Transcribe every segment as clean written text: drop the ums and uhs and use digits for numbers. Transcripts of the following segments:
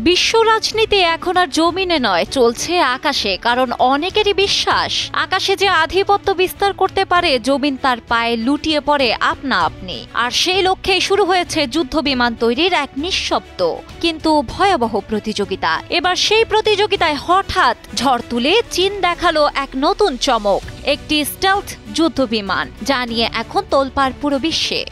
বিশ্ব রাজনীতি এখন আর জমিনে নয়, চলছে আকাশে। কারণ অনেকেরই বিশ্বাস আকাশে যে আধিপত্য বিস্তার করতে পারে, জমিন তার পায়ে লুটিয়ে পড়ে আপনা আপনি। আর সেই লক্ষ্যে শুরু হয়েছে যুদ্ধ বিমান তৈরির এক নিঃশব্দ কিন্তু ভয়াবহ প্রতিযোগিতা। এবার সেই প্রতিযোগিতায় হঠাৎ ঝড় তুলে চীন দেখালো এক নতুন চমক, একটি স্টেলথ যুদ্ধ বিমান, যা নিয়ে এখন তোলপাড় পুরো বিশ্বে।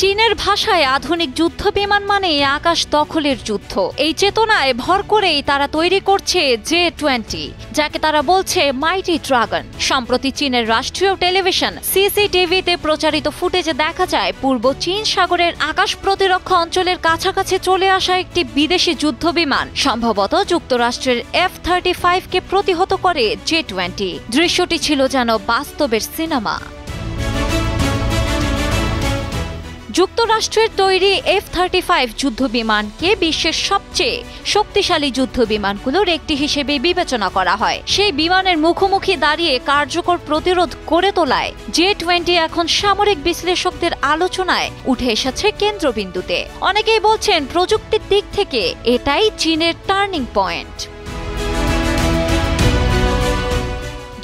চীনের ভাষায় আধুনিক যুদ্ধ বিমান মানে আকাশ দখলের যুদ্ধ। এই চেতনায় ভর করেই তারা তৈরি করছে J-20, যাকে তারা বলছে মাইটি ড্রাগন। সম্প্রতি চীনের রাষ্ট্রীয় টেলিভিশন CCTV-তে প্রচারিত ফুটেজে দেখা যায় পূর্ব চীন সাগরের আকাশ প্রতিরক্ষা অঞ্চলের কাছাকাছি চলে আসা একটি বিদেশি যুদ্ধ বিমান, সম্ভবত যুক্তরাষ্ট্রের F-35-কে প্রতিহত করে J-20। দৃশ্যটি ছিল যেন বাস্তবের সিনেমা। যুক্তরাষ্ট্রের তৈরি F-35 যুদ্ধ বিমানকে বিশ্বের সবচেয়ে শক্তিশালী যুদ্ধ বিমানগুলোর একটি হিসেবে বিবেচনা করা হয়। সেই বিমানের মুখোমুখি দাঁড়িয়ে কার্যকর প্রতিরোধ গড়ে তোলায় J-20 এখন সামরিক বিশ্লেষকদের আলোচনায় উঠে এসেছে কেন্দ্রবিন্দুতে। অনেকেই বলছেন প্রযুক্তির দিক থেকে এটাই চীনের টার্নিং পয়েন্ট।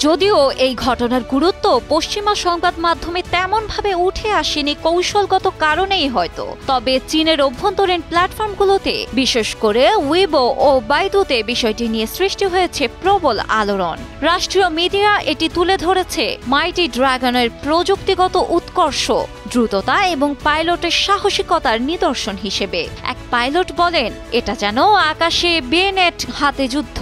যদিও এই ঘটনার গুরুত্ব পশ্চিমা সংবাদ মাধ্যমে তেমনভাবে উঠে আসেনি কৌশলগত কারণেই হয়তো, তবে চীনের অভ্যন্তরীণ প্ল্যাটফর্মগুলোতে, বিশেষ করে উইবো ও বাইদুতে বিষয়টি নিয়ে সৃষ্টি হয়েছে প্রবল আলোড়ন। রাষ্ট্রীয় মিডিয়া এটি তুলে ধরেছে মাইটি ড্রাগনের প্রযুক্তিগত উৎকর্ষ, দ্রুততা এবং পাইলটের সাহসিকতার নিদর্শন হিসেবে। এক পাইলট বলেন, এটা যেন আকাশে বেনেট হাতে যুদ্ধ।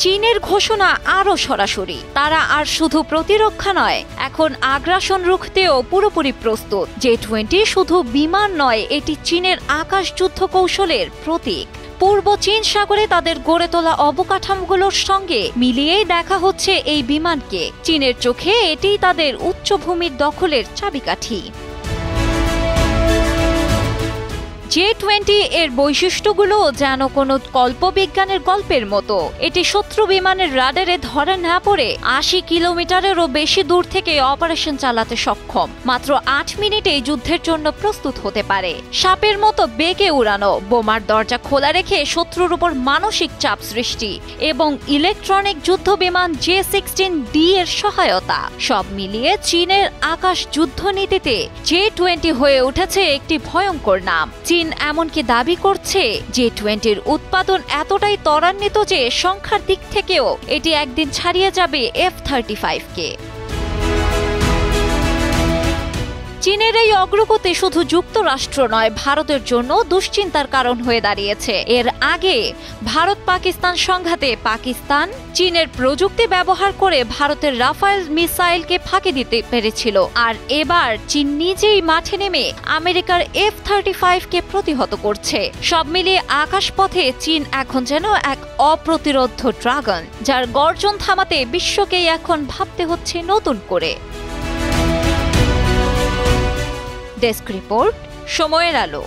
চীনের ঘোষণা আরও সরাসরি, তারা আর শুধু প্রতিরক্ষা নয়, এখন আগ্রাসন রুখতেও পুরোপুরি প্রস্তুত। J-20 শুধু বিমান নয়, এটি চীনের আকাশ যুদ্ধ কৌশলের প্রতীক। পূর্ব চীন সাগরে তাদের গড়ে তোলা অবকাঠামোগুলোর সঙ্গে মিলিয়েই দেখা হচ্ছে এই বিমানকে। চীনের চোখে এটিই তাদের উচ্চভূমির দখলের চাবিকাঠি। J-20 এর বৈশিষ্ট্যগুলো যেন কোনো কল্পবিজ্ঞানের গল্পের মতো। এটি শত্রু বিমানের রাডারে ধরা না পড়ে 80 কিলোমিটারেরও বেশি দূর থেকে অপারেশন চালাতে সক্ষম। মাত্র 8 মিনিটেই যুদ্ধের জন্য প্রস্তুত হতে পারে। সাপের মতো বেগে উড়ানো, বোমার দরজা খোলা রেখে শত্রুর উপর মানসিক চাপ সৃষ্টি এবং ইলেকট্রনিক যুদ্ধ বিমান J-16D এর সহায়তা, সব মিলিয়ে চীনের আকাশ যুদ্ধনীতিতে J-20 হয়ে উঠেছে একটি ভয়ঙ্কর নাম। চীন এমনকি দাবি করছে J-20-র উৎপাদন এতটাই ত্বরান্বিত যে সংখ্যার দিক থেকেও এটি একদিন ছাড়িয়ে যাবে F-35-কে। চীনের এই অগ্রগতি শুধু যুক্তরাষ্ট্র নয়, ভারতের জন্য দুশ্চিন্তার কারণ হয়ে দাঁড়িয়েছে। এর আগে ভারত পাকিস্তান সংঘাতে পাকিস্তান চীনের প্রযুক্তি ব্যবহার করে ভারতের রাফায়েল মিসাইলকে ফাঁকি দিতে পেরেছিল, আর এবার চীন নিজেই মাঠে নেমে আমেরিকার F-35-কে প্রতিহত করছে। সব মিলিয়ে আকাশপথে চীন এখন যেন এক অপ্রতিরোধ্য ড্রাগন, যার গর্জন থামাতে বিশ্বকেই এখন ভাবতে হচ্ছে নতুন করে। ডেস্ক রিপোর্ট, সময়ের আলো।